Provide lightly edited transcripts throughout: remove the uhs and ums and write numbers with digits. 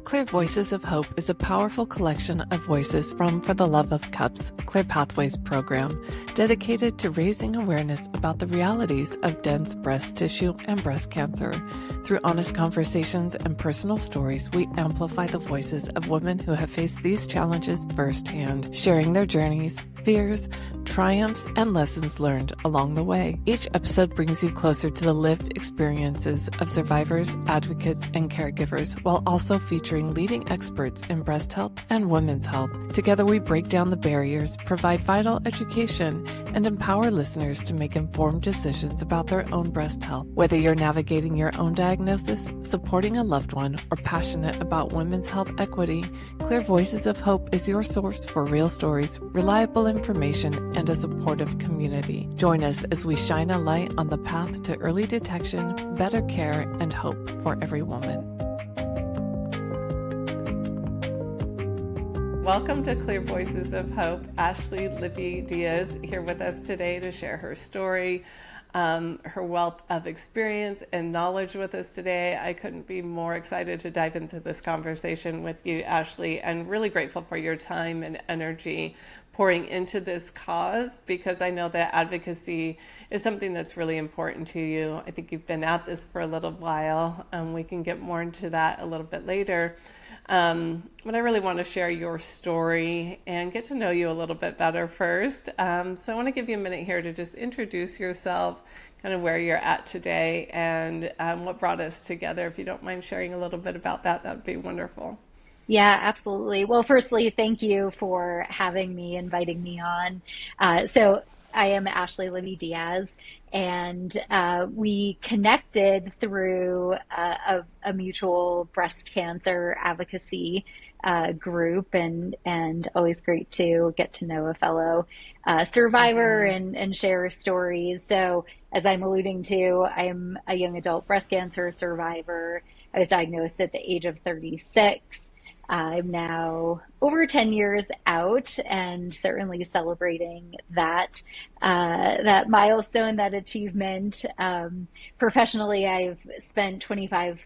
Clear Voices of Hope is a powerful collection of voices from For the Love of Cups, Clear Pathways program, dedicated to raising awareness about the realities of dense breast tissue and breast cancer. Through honest conversations and personal stories, we amplify the voices of women who have faced these challenges firsthand, sharing their journeys, fears, triumphs, and lessons learned along the way. Each episode brings you closer to the lived experiences of survivors, advocates, and caregivers, while also featuring leading experts in breast health and women's health. Together, we break down the barriers, provide vital education, and empower listeners to make informed decisions about their own breast health. Whether you're navigating your own diagnosis, supporting a loved one, or passionate about women's health equity, Clear Voices of Hope is your source for real stories, reliable information, and a supportive community. Join us as we shine a light on the path to early detection, better care, and hope for every woman. Welcome to Clear Voices of Hope. Ashley Libby Diaz here with us today to share her story, her wealth of experience and knowledge with us today. I couldn't be more excited to dive into this conversation with you, Ashley, and really grateful for your time and energy pouring into this cause, because I know that advocacy is something that's really important to you. I think you've been at this for a little while, and we can get more into that a little bit later. But I really want to share your story and get to know you a little bit better first. So I want to give you a minute here to just introduce yourself, kind of where you're at today, and what brought us together. If you don't mind sharing a little bit about that, that'd be wonderful. Yeah, absolutely. Well, firstly, thank you for having me, inviting me on. So I am Ashley Libby Diaz, and we connected through a mutual breast cancer advocacy group, and always great to get to know a fellow survivor and share stories. So as I'm alluding to, I'm a young adult breast cancer survivor. I was diagnosed at the age of 36. I'm now over 10 years out, and certainly celebrating that milestone, that achievement. Professionally, I've spent 25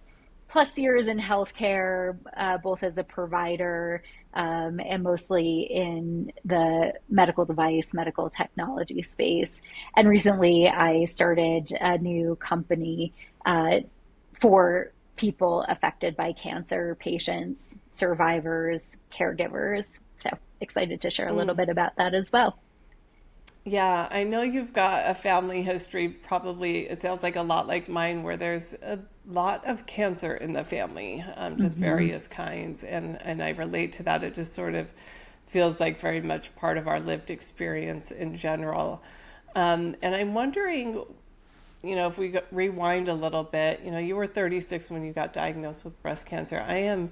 plus years in healthcare, both as a provider and mostly in the medical device, medical technology space. And recently, I started a new company for people affected by cancer, patients, survivors, caregivers. So excited to share a little bit about that as well. Yeah, I know you've got a family history, probably it sounds like a lot like mine, where there's a lot of cancer in the family, just various kinds. And I relate to that. It just sort of feels like very much part of our lived experience in general. And I'm wondering, if we rewind a little bit, you were 36 when you got diagnosed with breast cancer. I am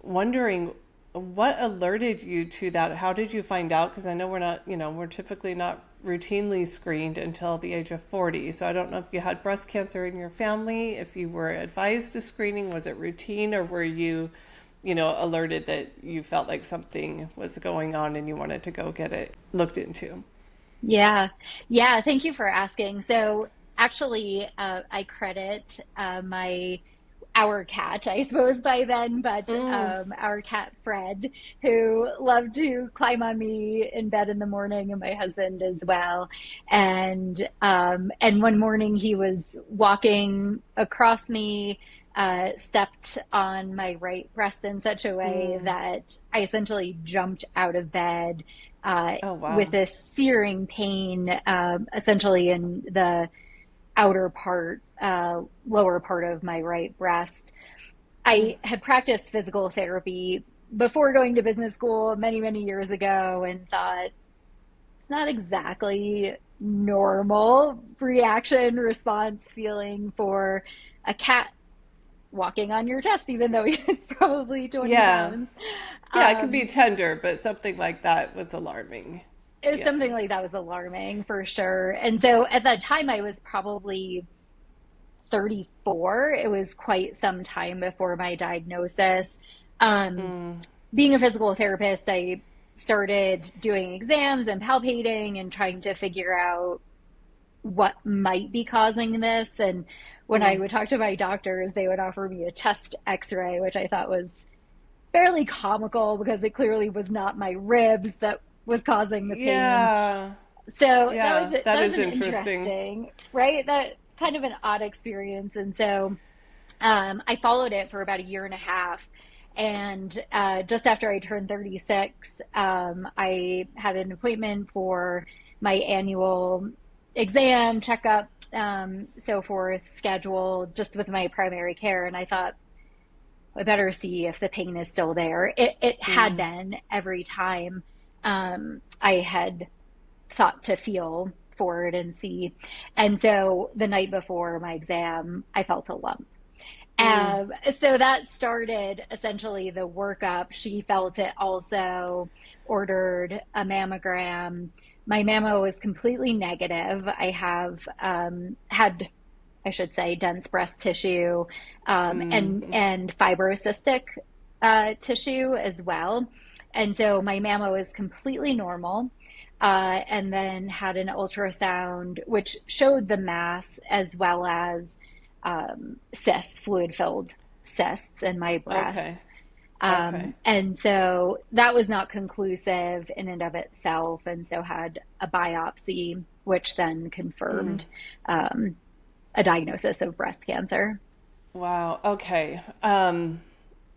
wondering what alerted you to that. How did you find out? Because I know we're typically not routinely screened until the age of 40. So I don't know if you had breast cancer in your family, if you were advised to screening, was it routine, or were you, alerted that you felt like something was going on and you wanted to go get it looked into? Yeah. Thank you for asking. So actually, I credit our cat, I suppose by then, but our cat Fred, who loved to climb on me in bed in the morning, and my husband as well. And one morning he was walking across me, stepped on my right breast in such a way that I essentially jumped out of bed with this searing pain, essentially in the outer part, lower part of my right breast. I had practiced physical therapy before going to business school many, many years ago, and thought it's not exactly normal reaction, response, feeling for a cat walking on your chest, even though he's probably 20 pounds. Yeah, it could be tender, but something like that was alarming. It was something like that was alarming for sure. And so at that time I was probably 34. It was quite some time before my diagnosis. Being a physical therapist, I started doing exams and palpating and trying to figure out what might be causing this. And when I would talk to my doctors, they would offer me a chest x-ray, which I thought was fairly comical because it clearly was not my ribs that was causing the pain. Yeah. So Yeah. That that was is an interesting. interesting, right? That kind of an odd experience. And so I followed it for about a year and a half. And just after I turned 36, I had an appointment for my annual exam, checkup, so forth, schedule just with my primary care. And I thought, I better see if the pain is still there. It had Mm. been every time I had thought to feel for it and see. And so the night before my exam, I felt a lump. Mm. So that started essentially the workup. She felt it also, ordered a mammogram. My mammo was completely negative. I have had, I should say, dense breast tissue Mm. and fibrocystic tissue as well. And so my mammo is completely normal. And then had an ultrasound, which showed the mass as well as cysts, fluid filled cysts in my Okay. breasts. Okay. And so that was not conclusive in and of itself. And so had a biopsy, which then Mm. confirmed a diagnosis of breast cancer. Wow. Okay.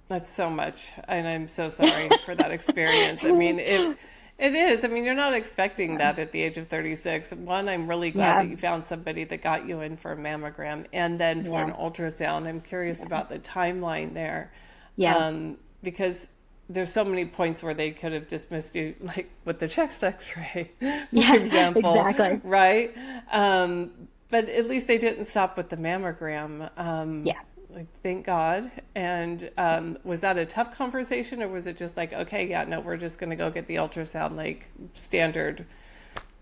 That's so much, and I'm so sorry for that experience. I mean, it is. I mean, you're not expecting that at the age of 36. One, I'm really glad Yeah, that you found somebody that got you in for a mammogram and then for an yeah, ultrasound. I'm curious yeah, about the timeline there, yeah, because there's so many points where they could have dismissed you, like with the chest X-ray, for yeah, example, exactly. right? But at least they didn't stop with the mammogram. Yeah. Like, thank God. And was that a tough conversation, or was it just like, okay, yeah, no, we're just going to go get the ultrasound, like standard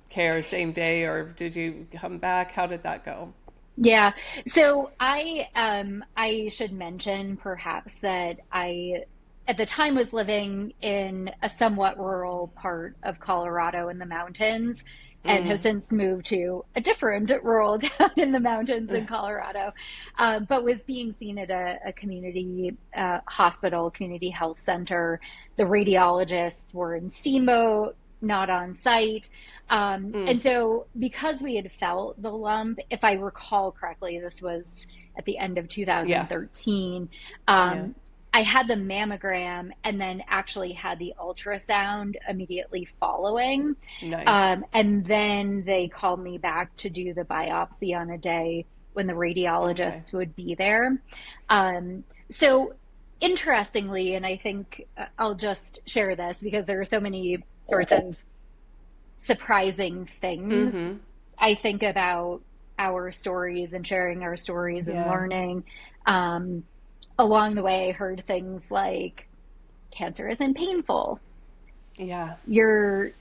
care, same day, or did you come back? How did that go? Yeah. So I should mention perhaps that I at the time was living in a somewhat rural part of Colorado in the mountains and have Mm. since moved to a different rural town in the mountains in Colorado, but was being seen at a community hospital, community health center. The radiologists were in Steamboat, not on site. Mm. And so, because we had felt the lump, if I recall correctly, this was at the end of Yeah. 2013. Yeah. I had the mammogram and then actually had the ultrasound immediately following. Nice. And then they called me back to do the biopsy on a day when the Okay. radiologist would be there. So, interestingly, and I think I'll just share this because there are so many sorts of surprising things. Mm-hmm. I think about our stories and sharing our stories and Yeah. learning. Um, Along the way, I heard things like cancer isn't painful. Yeah. You're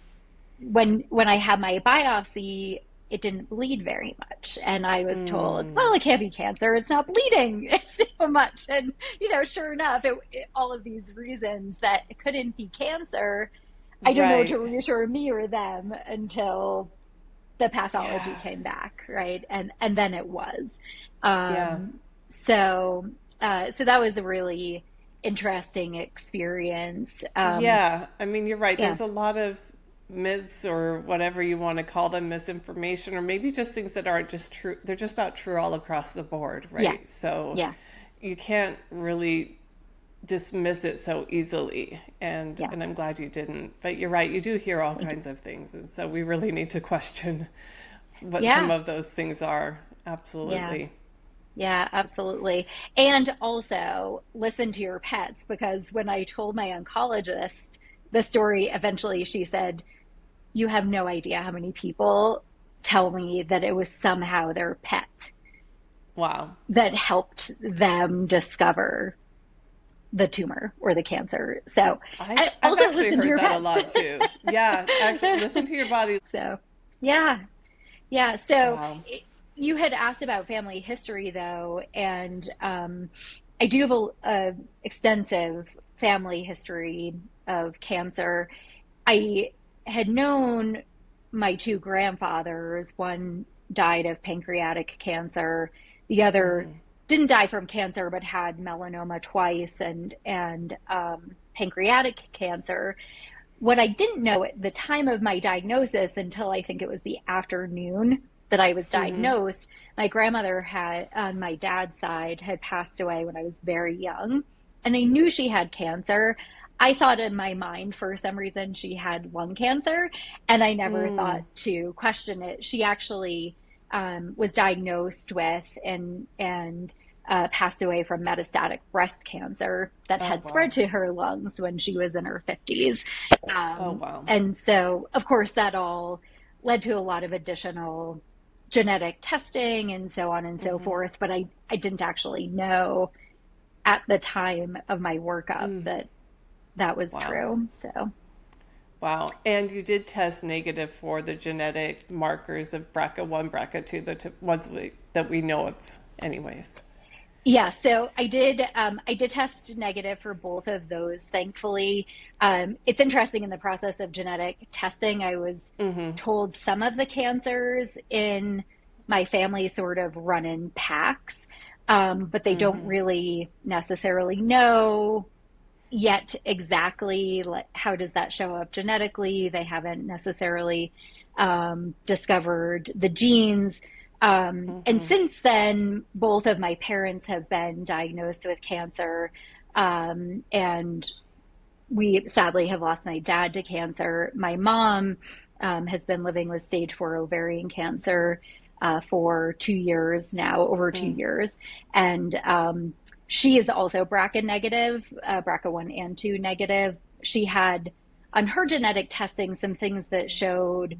when I had my biopsy, it didn't bleed very much, and I was told, Mm. well, it can't be cancer; it's not bleeding so much. And sure enough, all of these reasons that it couldn't be cancer. I don't know to Right. reassure me or them until the pathology Yeah. came back, right? And then it was. Yeah. So so that was a really interesting experience. Yeah, I mean, you're right. Yeah, There's a lot of myths or whatever you want to call them, misinformation, or maybe just things that aren't just true. They're just not true all across the board, yeah, right? So yeah, you can't really dismiss it so easily. And yeah, and I'm glad you didn't. But you're right, you do hear all thank you. kinds of things, and so we really need to question what some Yeah, of those things are. yeah, Absolutely. yeah, absolutely. And also listen to your pets because when I told my oncologist the story, eventually she said, you have no idea how many people tell me that it was somehow their pet Wow. that helped them discover the tumor or the cancer. So I've I I've also actually listen to heard your that a pets. lot too. Yeah, actually, listen to your body. So yeah, yeah. So Wow. you had asked about family history though, and I do have a extensive family history of cancer. I had known my two grandfathers. One died of pancreatic cancer. The other Mm-hmm. didn't die from cancer, but had melanoma twice, and pancreatic cancer. What I didn't know at the time of my diagnosis, until I think it was the afternoon that I was diagnosed, my grandmother had, on my dad's side, had passed away when I was very young. And I knew she had cancer. I thought in my mind, for some reason, she had lung cancer, and I never thought to question it. She actually was diagnosed with and passed away from metastatic breast cancer that had spread to her lungs when she was in her 50s. And so, of course, that all led to a lot of additional genetic testing and so on and so forth. But I didn't actually know at the time of my workup that was true. So. Wow. And you did test negative for the genetic markers of BRCA1, BRCA2, the ones that we know of anyways. Yeah, so I did test negative for both of those, thankfully. It's interesting, in the process of genetic testing, I was told some of the cancers in my family sort of run in packs, but they don't really necessarily know yet exactly how does that show up genetically. They haven't necessarily discovered the genes. And since then, both of my parents have been diagnosed with cancer, and we sadly have lost my dad to cancer. My mom has been living with stage 4 ovarian cancer for 2 years now, over 2 years. And she is also BRCA negative, BRCA1 and 2 negative. She had, on her genetic testing, some things that showed,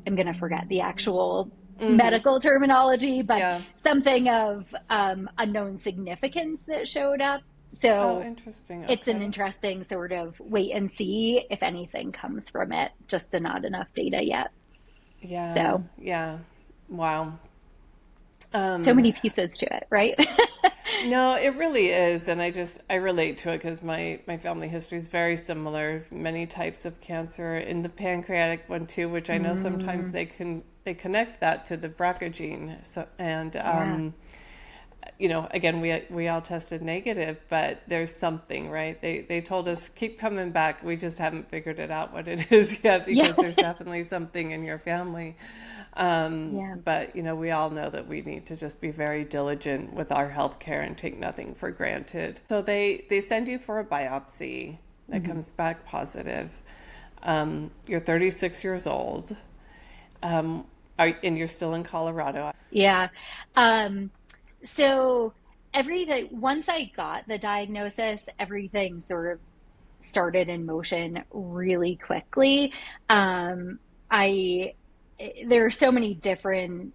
I'm going to forget the actual medical terminology, but something of unknown significance that showed up. So interesting. It's an interesting sort of wait and see if anything comes from it, just not enough data yet. Yeah. So, yeah. Wow. So many pieces to it, right? No, it really is. And I relate to it because my family history is very similar. Many types of cancer, in the pancreatic one too, which I know sometimes they connect that to the BRCA gene. So, and, you know, again, we all tested negative, but there's something, right? They told us, keep coming back. We just haven't figured it out what it is yet, because there's definitely something in your family. But, you know, we all know that we need to just be very diligent with our healthcare and take nothing for granted. So they send you for a biopsy that comes back positive. You're 36 years old, and you're still in Colorado. Yeah. So everything, once I got the diagnosis, everything sort of started in motion really quickly. There are so many different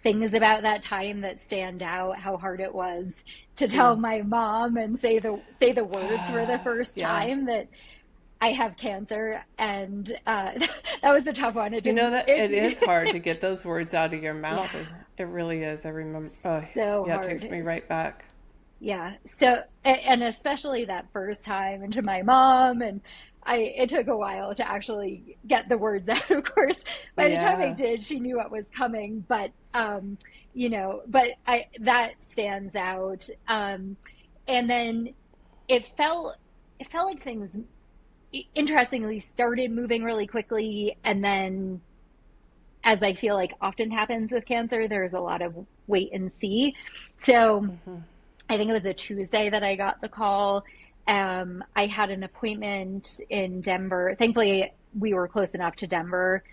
things about that time that stand out. How hard it was to tell my mom and say the words for the first time that I have cancer, and that was a tough one. It is hard to get those words out of your mouth. It really is. I remember. So hard. It takes me right back. Yeah. So, and especially that first time, and to my mom, and it took a while to actually get the words out. Of course, by the time I did, she knew what was coming. But that stands out. And then it felt like things, interestingly, started moving really quickly, and then, as I feel like often happens with cancer, there's a lot of wait and see. So I think it was a Tuesday that I got the call. I had an appointment in Denver. Thankfully, we were close enough to Denver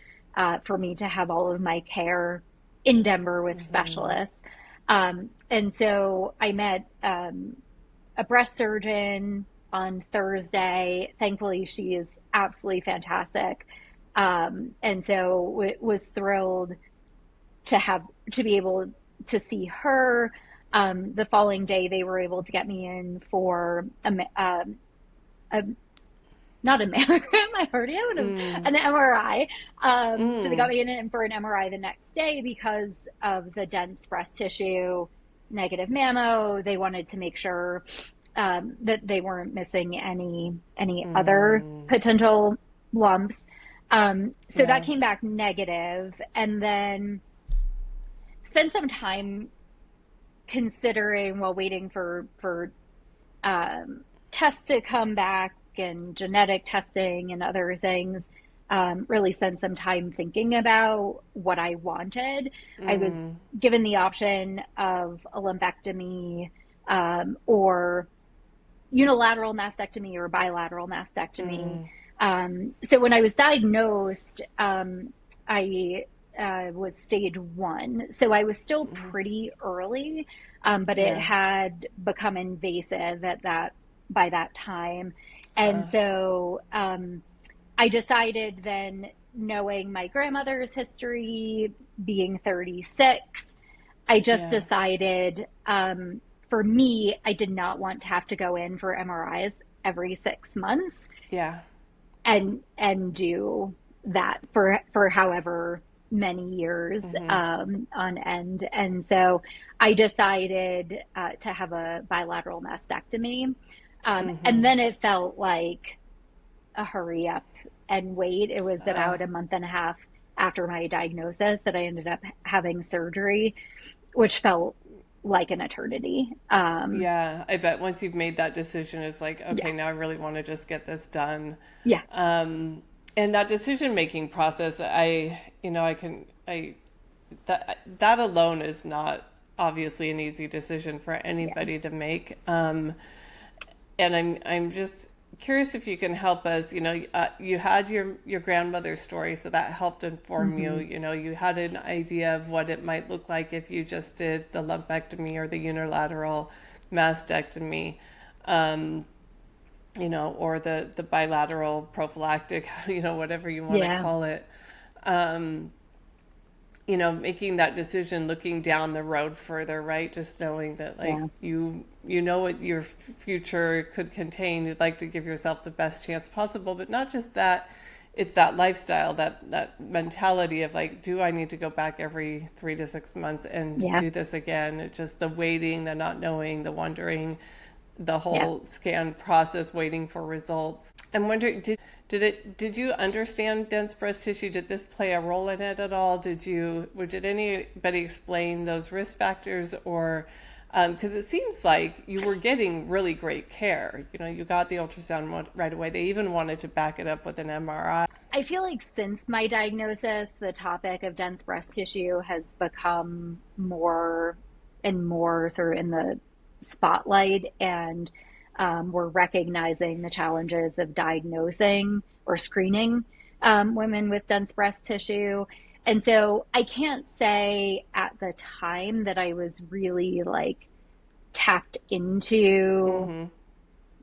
for me to have all of my care in Denver with specialists. And so I met a breast surgeon on Thursday. Thankfully, she is absolutely fantastic. And so was thrilled to be able to see her. The following day, they were able to get me in for not a mammogram, I heard it, an MRI. So they got me in for an MRI the next day because of the dense breast tissue, negative mammo. They wanted to make sure that they weren't missing any other potential lumps. So that came back negative, and then spent some time considering, while waiting for tests to come back and genetic testing and other things, really spent some time thinking about what I wanted. I was given the option of a lumpectomy, or unilateral mastectomy or bilateral mastectomy. So when I was diagnosed, I was stage 1. So I was still pretty early, but it had become invasive by that time. And so I decided then, knowing my grandmother's history, being 36, I just decided, for me, I did not want to have to go in for MRIs every 6 months. Yeah. And do that for however many years on end. And so I decided to have a bilateral mastectomy. And then it felt like a hurry up and wait. It was about a month and a half after my diagnosis that I ended up having surgery, which felt like an eternity. Yeah, I bet once you've made that decision, it's like, okay, now I really want to just get this done. Yeah. And that decision-making process, that alone is not obviously an easy decision for anybody to make. And I'm just curious if you can help us. You had your grandmother's story, so that helped inform you. You had an idea of what it might look like if you just did the lumpectomy or the unilateral mastectomy, or the bilateral prophylactic, whatever you want to call it. Making that decision, looking down the road further, right? Just knowing that, you know what your future could contain. You'd like to give yourself the best chance possible, but not just that. It's that lifestyle, that mentality of like, do I need to go back every 3 to 6 months and do this again? It's just the waiting, the not knowing, the wondering, the whole scan process, waiting for results. I'm wondering, did you understand dense breast tissue? Did this play a role in it at all? Did anybody explain those risk factors, or because it seems like you were getting really great care. You got the ultrasound right away. They even wanted to back it up with an MRI. I feel like since my diagnosis, the topic of dense breast tissue has become more and more sort of in the spotlight, and we're recognizing the challenges of diagnosing or screening women with dense breast tissue. And so I can't say at the time that I was really like tapped into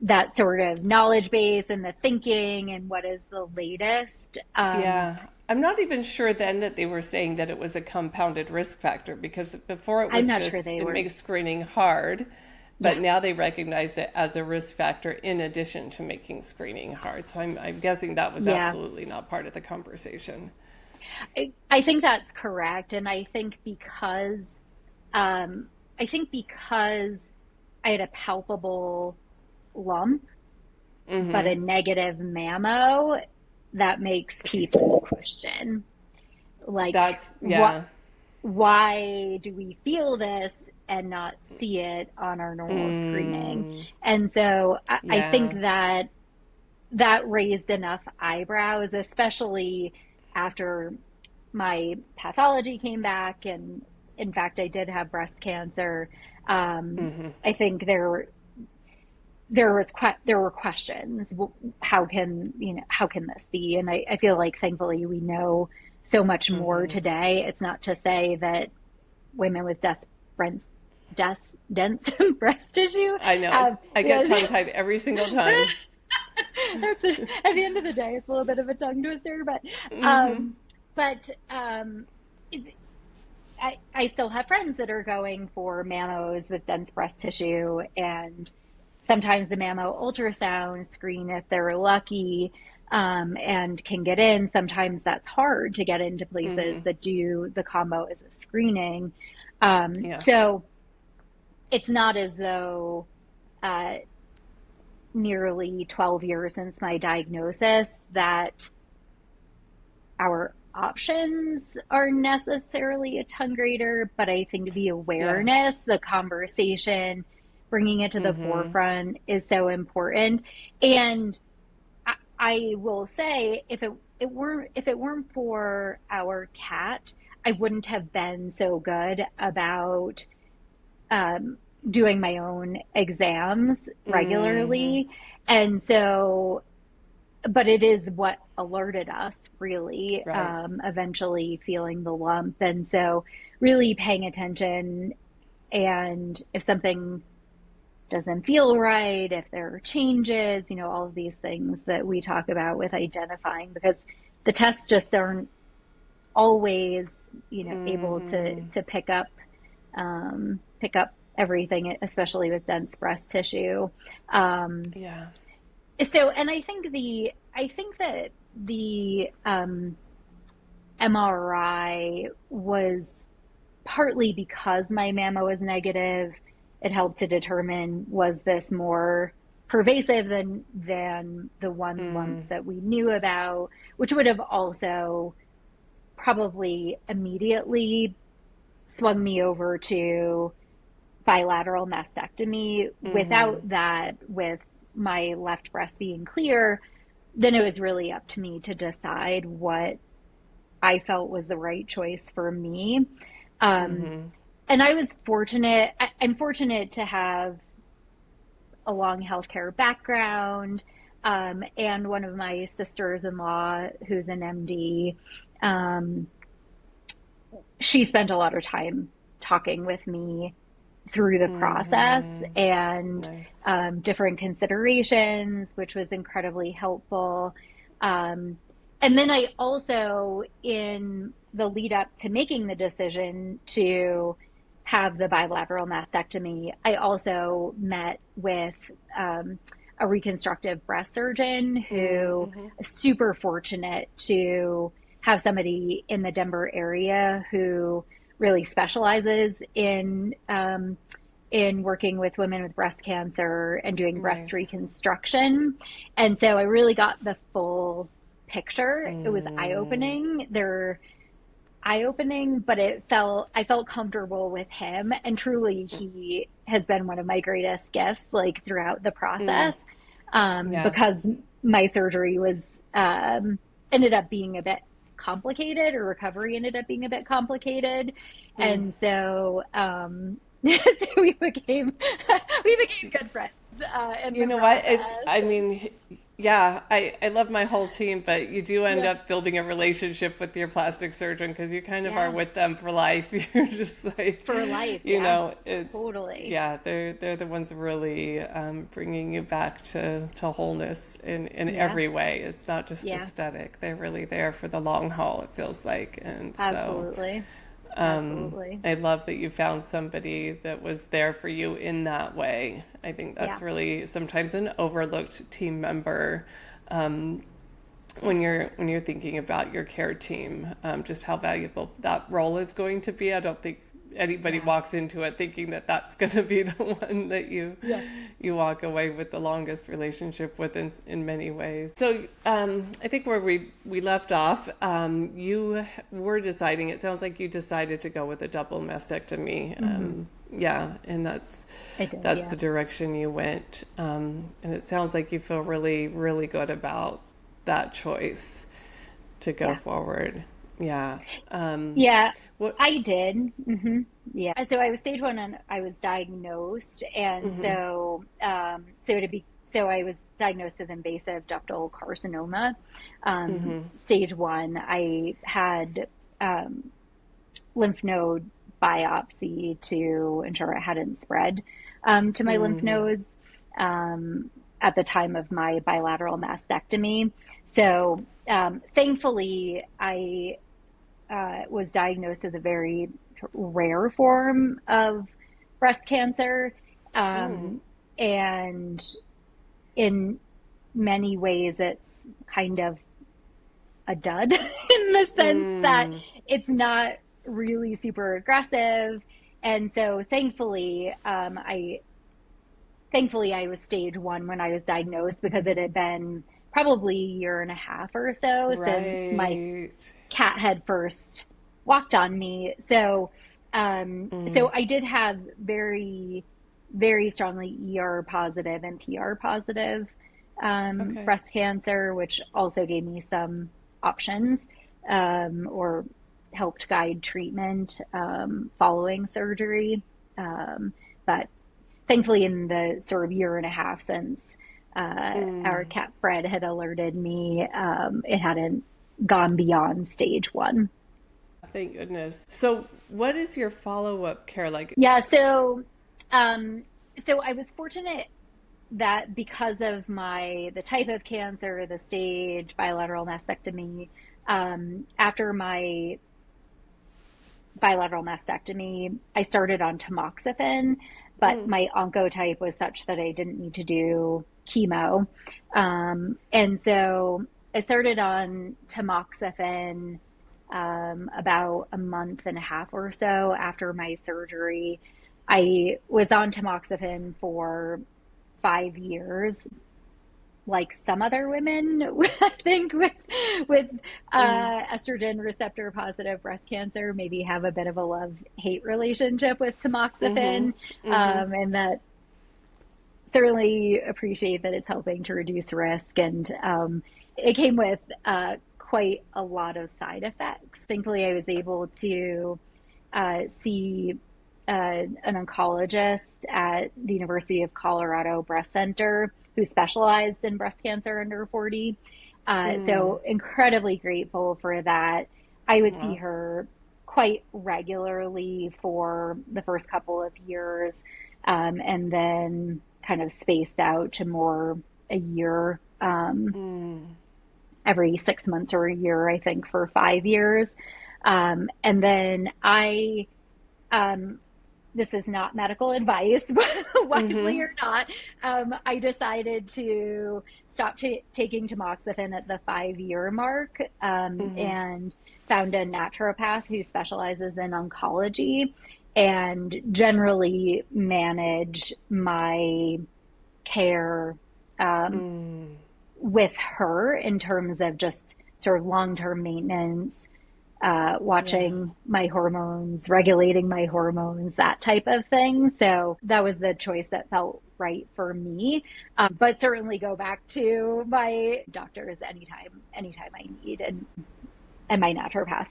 that sort of knowledge base and the thinking and what is the latest. I'm not even sure then that they were saying that it was a compounded risk factor, because before it was I'm not just, sure they it were. makes screening hard, but now they recognize it as a risk factor in addition to making screening hard. So I'm guessing that was absolutely not part of the conversation. I think that's correct. And I think because I had a palpable lump, but a negative mammo, that makes people question, like, why do we feel this and not see it on our normal screening? And so I think that raised enough eyebrows, especially after my pathology came back. And in fact, I did have breast cancer. I think there were questions. How can this be? And I feel like thankfully we know so much more today. It's not to say that women with dense breast tissue. I know. I get tongue-tied every single time. At the end of the day, it's a little bit of a tongue twister, but I still have friends that are going for mammos with dense breast tissue, and sometimes the mammo ultrasound screen, if they're lucky, and can get in. Sometimes that's hard to get into places that do the combo as a screening. So it's not as though nearly 12 years since my diagnosis that our options are necessarily a ton greater, but I think the awareness, the conversation bringing it to the Mm-hmm. forefront is so important. And I will say, if it weren't for our cat, I wouldn't have been so good about doing my own exams Mm-hmm. regularly. And so, but it is what alerted us, really, Right. eventually feeling the lump. And so, really paying attention. And if something doesn't feel right, if there are changes, all of these things that we talk about with identifying, because the tests just aren't always, able to Mm-hmm. pick up everything, especially with dense breast tissue. Um, Yeah. and I think that the MRI was partly because my mammo was negative. It helped to determine, was this more pervasive than the one lump Mm. that we knew about, which would have also probably immediately swung me over to bilateral mastectomy. Mm-hmm. Without that, with my left breast being clear, then it was really up to me to decide what I felt was the right choice for me. Um, Mm-hmm. and I was fortunate. I'm fortunate to have a long healthcare background. And one of my sisters in law, who's an MD, um, she spent a lot of time talking with me through the process Mm-hmm. and Nice. different considerations, which was incredibly helpful. Um, and then I also, in the lead up to making the decision to have the bilateral mastectomy, I also met with a reconstructive breast surgeon who Mm-hmm. is super fortunate to have somebody in the Denver area who really specializes in working with women with breast cancer and doing breast Nice. reconstruction. And so I really got the full picture. It was Mm. eye opening, but I felt comfortable with him. And truly, he has been one of my greatest gifts, like throughout the Mm. process, Yeah. because my surgery was, ended up being a bit complicated, or recovery ended up being a bit complicated. Mm. And so, so we became good friends, in You the know what? It's, process. I And mean, yeah, I love my whole team, but you do end yeah, up building a relationship with your plastic surgeon because you kind of are yeah, with them for life. You're just like, for life. Yeah, it's, totally. yeah, they're the ones really bringing you back to wholeness in Yeah, every way. It's not just yeah, aesthetic. They're really there for the long haul, it feels like. And so, absolutely. Absolutely. I love that you found somebody that was there for you in that way. I think that's Yeah. really sometimes an overlooked team member when you're thinking about your care team, just how valuable that role is going to be. I don't think anybody Yeah. walks into it thinking that that's going to be the one that Yeah. you walk away with the longest relationship with in many ways. So I think where we left off, you were deciding. It sounds like you decided to go with a double mastectomy. Hmm. Yeah, and I did. that's Yeah. the direction you went. And it sounds like you feel really really good about that choice to go Yeah. forward. Yeah. Yeah. What? I did. Hmm. Yeah. So I was stage one and I was diagnosed. And Mm-hmm. so, so I was diagnosed with invasive ductal carcinoma. Mm-hmm. Stage one, I had, um, lymph node biopsy to ensure it hadn't spread to my lymph Mm-hmm. nodes um, at the time of my bilateral mastectomy. So thankfully, I was diagnosed with a very rare form of breast cancer. Mm. Um, and in many ways, it's kind of a dud in the sense that Mm. it's not really super aggressive. And so thankfully I was stage one when I was diagnosed, because it had been probably a year and a half or so since my Right. cat had first walked on me. So Mm. so I did have very very strongly ER positive and PR positive Okay. breast cancer, which also gave me some options or helped guide treatment following surgery. But thankfully, in the sort of year and a half since our cat Fred had alerted me, it hadn't gone beyond stage 1. Thank goodness. So, what is your follow-up care like? Yeah, um, so I was fortunate that because of the type of cancer, the stage, bilateral mastectomy, after my bilateral mastectomy, I started on tamoxifen, but my oncotype was such that I didn't need to do chemo. And so I started on tamoxifen about a month and a half or so after my surgery. I was on tamoxifen for 5 years, like some other women, I think with estrogen receptor positive breast cancer, maybe have a bit of a love-hate relationship with tamoxifen, and that certainly appreciate that it's helping to reduce risk. And it came with quite a lot of side effects. Thankfully, I was able to see an oncologist at the University of Colorado Breast Center who specialized in breast cancer under 40. So incredibly grateful for that. I would see Wow. her quite regularly for the first couple of years, and then kind of spaced out to more a year, every 6 months or a year, I think, for 5 years. And then um, this is not medical advice, wisely or not, I decided to stop taking tamoxifen at the 5 year mark, and found a naturopath who specializes in oncology and generally manage my care with her in terms of just sort of long-term maintenance, Yeah. watching my hormones, regulating my hormones, that type of thing. So that was the choice that felt right for me. But certainly go back to my doctors anytime I need, and my naturopath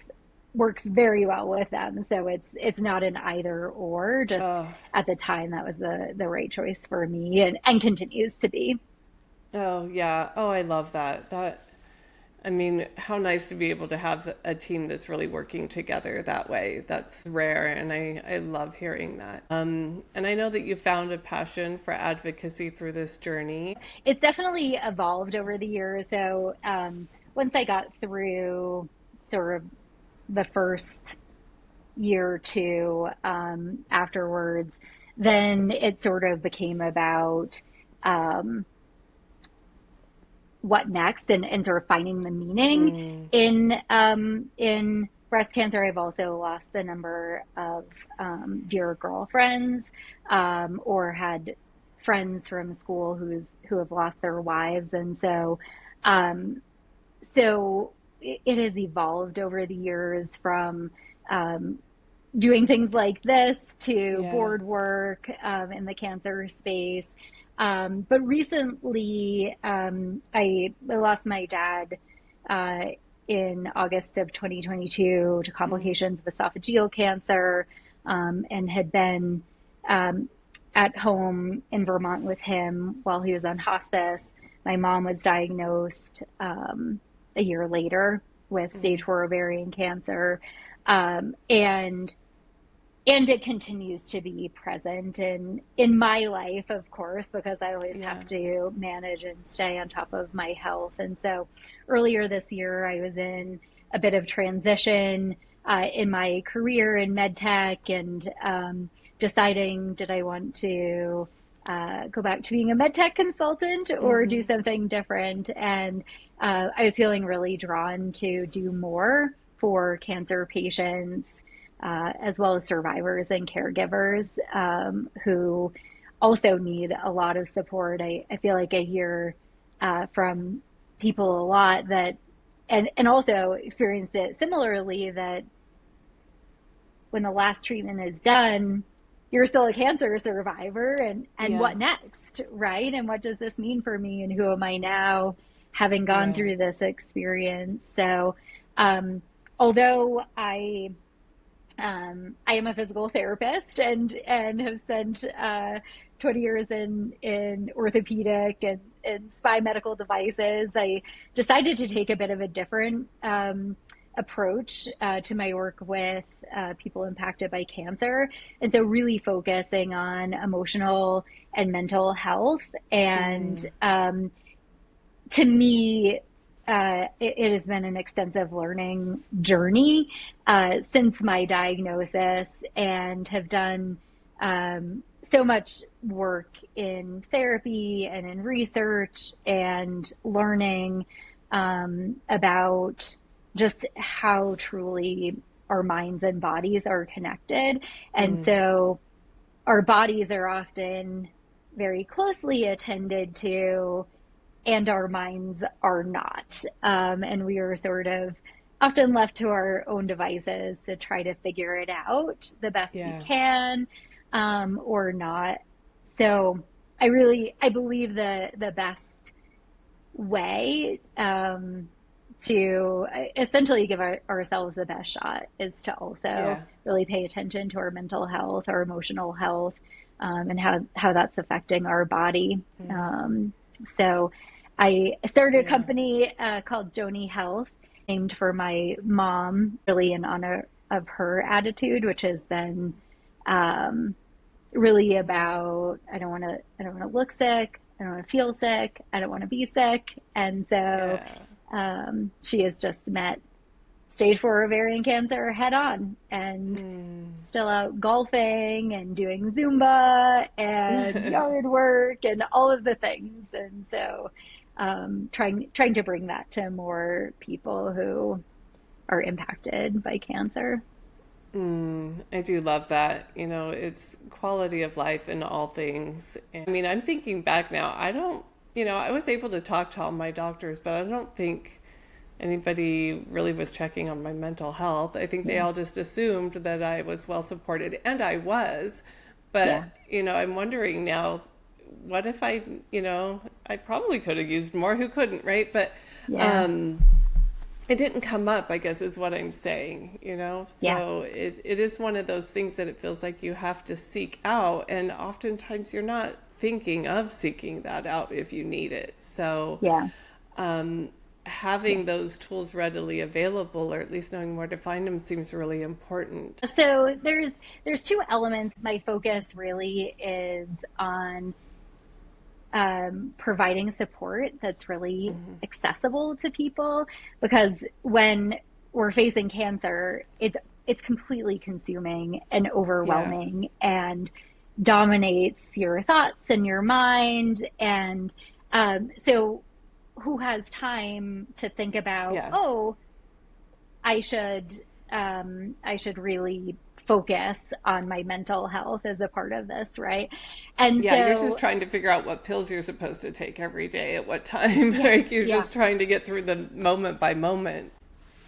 works very well with them. So it's not an either or. Just Oh, at the time, that was the right choice for me, and continues to be. oh yeah. Oh, I love that. I mean, how nice to be able to have a team that's really working together that way. That's rare, and I love hearing that. And I know that you found a passion for advocacy through this journey. It's definitely evolved over the years. So once I got through sort of the first year or two, afterwards, then it sort of became about um, what next, and sort of finding the meaning in breast cancer. I've also lost a number of dear girlfriends, or had friends from school who have lost their wives, and um, so it has evolved over the years from um, doing things like this to Yeah. board work in the cancer space. But recently, I lost my dad uh, in August of 2022 to complications of esophageal cancer, and had been um, at home in Vermont with him while he was on hospice. My mom was diagnosed a year later with stage 4 ovarian cancer. And it continues to be present in my life, of course, because I always Yeah. have to manage and stay on top of my health. And so earlier this year, I was in a bit of transition in my career in med tech, and deciding, did I want to go back to being a med tech consultant or do something different? And I was feeling really drawn to do more for cancer patients, as well as survivors and caregivers, who also need a lot of support. I feel like I hear from people a lot that, and also experienced it similarly, that when the last treatment is done, you're still a cancer survivor, and Yeah. what next, right? And what does this mean for me, and who am I now, having gone Yeah. through this experience? So, although I am a physical therapist and have spent 20 years in orthopedic and spine medical devices. I decided to take a bit of a different approach to my work with people impacted by cancer. And so really focusing on emotional and mental health. And Mm. to me, it has been an extensive learning journey since my diagnosis, and have done so much work in therapy and in research and learning about just how truly our minds and bodies are connected. And Mm. so our bodies are often very closely attended to, and our minds are not. And we are sort of often left to our own devices to try to figure it out the best we Yeah. can, or not. So I believe the best way to essentially give ourselves the best shot is to also Yeah. really pay attention to our mental health, our emotional health, and how that's affecting our body. Mm. So I started a Yeah. company called Joni Health, named for my mom, really in honor of her attitude, which has been um, really about I don't want to look sick, I don't want to feel sick, I don't want to be sick. And so Yeah. she has just met stage 4 ovarian cancer head on, and Mm. still out golfing and doing Zumba and yard work and all of the things. And so trying to bring that to more people who are impacted by cancer. Mm, I do love that. It's quality of life in all things. And, I mean, I'm thinking back now. I don't, I was able to talk to all my doctors, but I don't think anybody really was checking on my mental health. I think they Yeah. all just assumed that I was well supported, and I was. Yeah. But, I'm wondering now, what if I probably could have used more. Who couldn't, right? But, Yeah. um, it didn't come up, I guess, is what I'm saying. Yeah. So it is one of those things that it feels like you have to seek out, and oftentimes you're not thinking of seeking that out if you need it. So Yeah. um, Yeah. having those tools readily available, or at least knowing where to find them, seems really important. So there's two elements. My focus really is on providing support that's really Mm-hmm. accessible to people, because when we're facing cancer, it's completely consuming and Yeah. overwhelming and dominates your thoughts and your mind. And so who has time to think about, Yeah. oh, I should I should really focus on my mental health as a part of this, right? And Yeah, you're just so trying to figure out what pills you're supposed to take every day at what time. yeah, Like you're yeah, just trying to get through the moment by moment.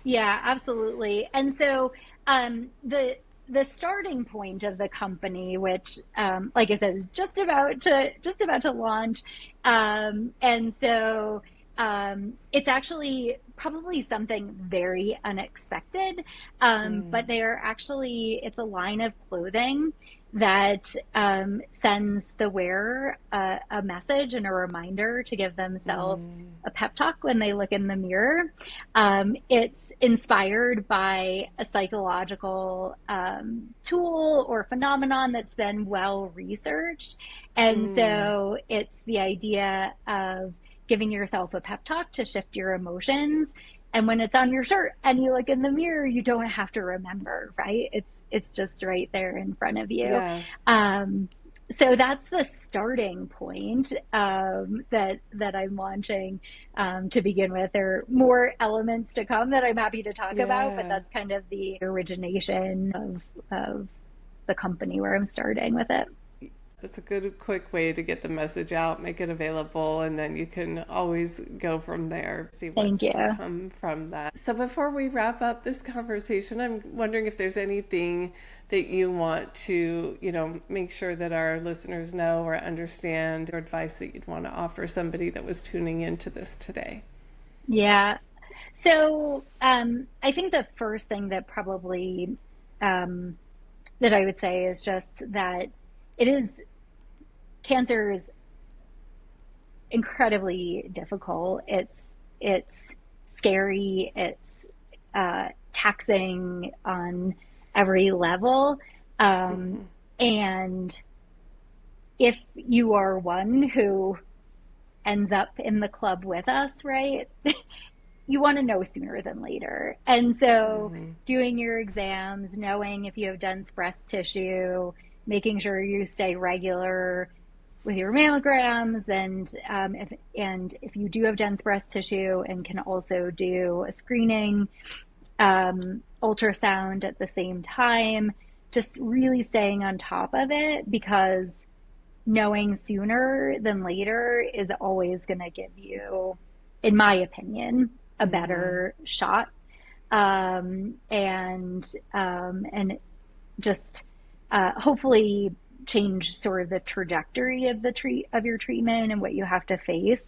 yeah, absolutely. And so the starting point of the company, which like I said, is just about to launch, and so it's actually probably something very unexpected, but Mm. they are actually it's a line of clothing that sends the wearer a message and a reminder to give themselves Mm. a pep talk when they look in the mirror. It's inspired by a psychological tool or phenomenon that's been well researched. And Mm. so it's the idea of giving yourself a pep talk to shift your emotions. And when it's on your shirt and you look in the mirror, you don't have to remember, right? It's just right there in front of you. Yeah. Um, so that's the starting point that I'm launching to begin with. There are more elements to come that I'm happy to talk about, but Yeah. that's kind of the origination of the company where I'm starting with it. That's a good, quick way to get the message out, make it available, and then you can always go from there, see Thank what's you. to come from that. So before we wrap up this conversation, I'm wondering if there's anything that you want to, make sure that our listeners know or understand, or advice that you'd want to offer somebody that was tuning into this today. Yeah. So I think the first thing that probably that I would say is just that cancer is incredibly difficult. It's scary. It's taxing on every level. And if you are one who ends up in the club with us, right? You want to know sooner than later. And so doing your exams, knowing if you have dense breast tissue, making sure you stay regular with your mammograms, and if you do have dense breast tissue, and can also do a screening ultrasound at the same time, just really staying on top of it, because knowing sooner than later is always going to give you, in my opinion, a better shot. And just hopefully change sort of the trajectory of your treatment and what you have to face.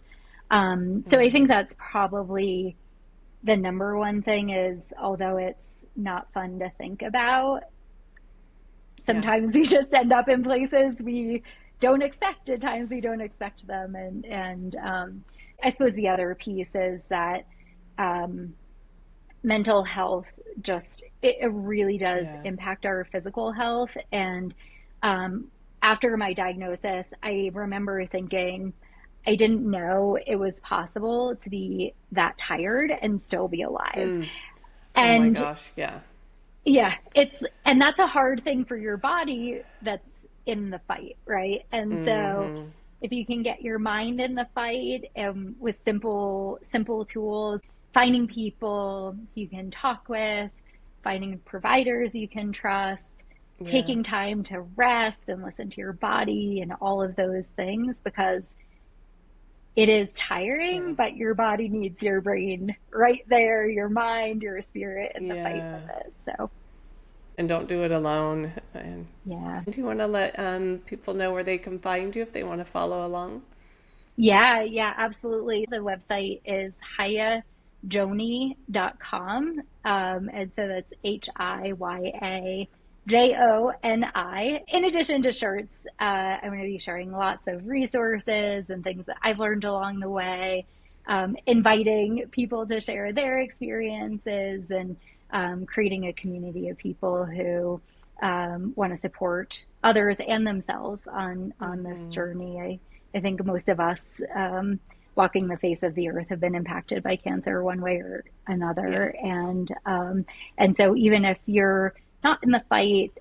So I think that's probably the number one thing, is, although it's not fun to think about, sometimes we just end up in places we don't expect, at times we don't expect them. And I suppose the other piece is that mental health it really does impact our physical health. And after my diagnosis, I remember thinking, I didn't know it was possible to be that tired and still be alive. And, oh my gosh, yeah, and that's a hard thing for your body that's in the fight, right? And so if you can get your mind in the fight, with simple tools, finding people you can talk with, finding providers you can trust, taking time to rest and listen to your body and all of those things, because it is tiring, but your body needs your brain right there, your mind, your spirit in the fight with it. So. And don't do it alone. And do you want to let people know where they can find you if they want to follow along? Yeah, absolutely. The website is HiyaJoni.com. And so that's HiyaJoni. In addition to shirts, I'm going to be sharing lots of resources and things that I've learned along the way, inviting people to share their experiences, and creating a community of people who want to support others and themselves on this journey. I think most of us walking the face of the earth have been impacted by cancer one way or another. And so even if you're not in the fight,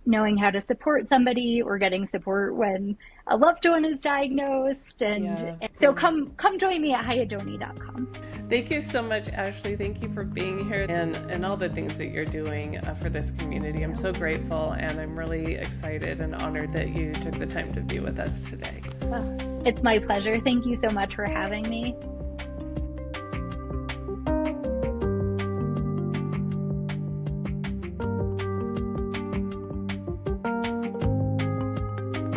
knowing how to support somebody, or getting support when a loved one is diagnosed. And so come join me at HiyaJoni.com. Thank you so much, Ashley. Thank you for being here and all the things that you're doing for this community. I'm so grateful, and I'm really excited and honored that you took the time to be with us today. It's my pleasure. Thank you so much for having me.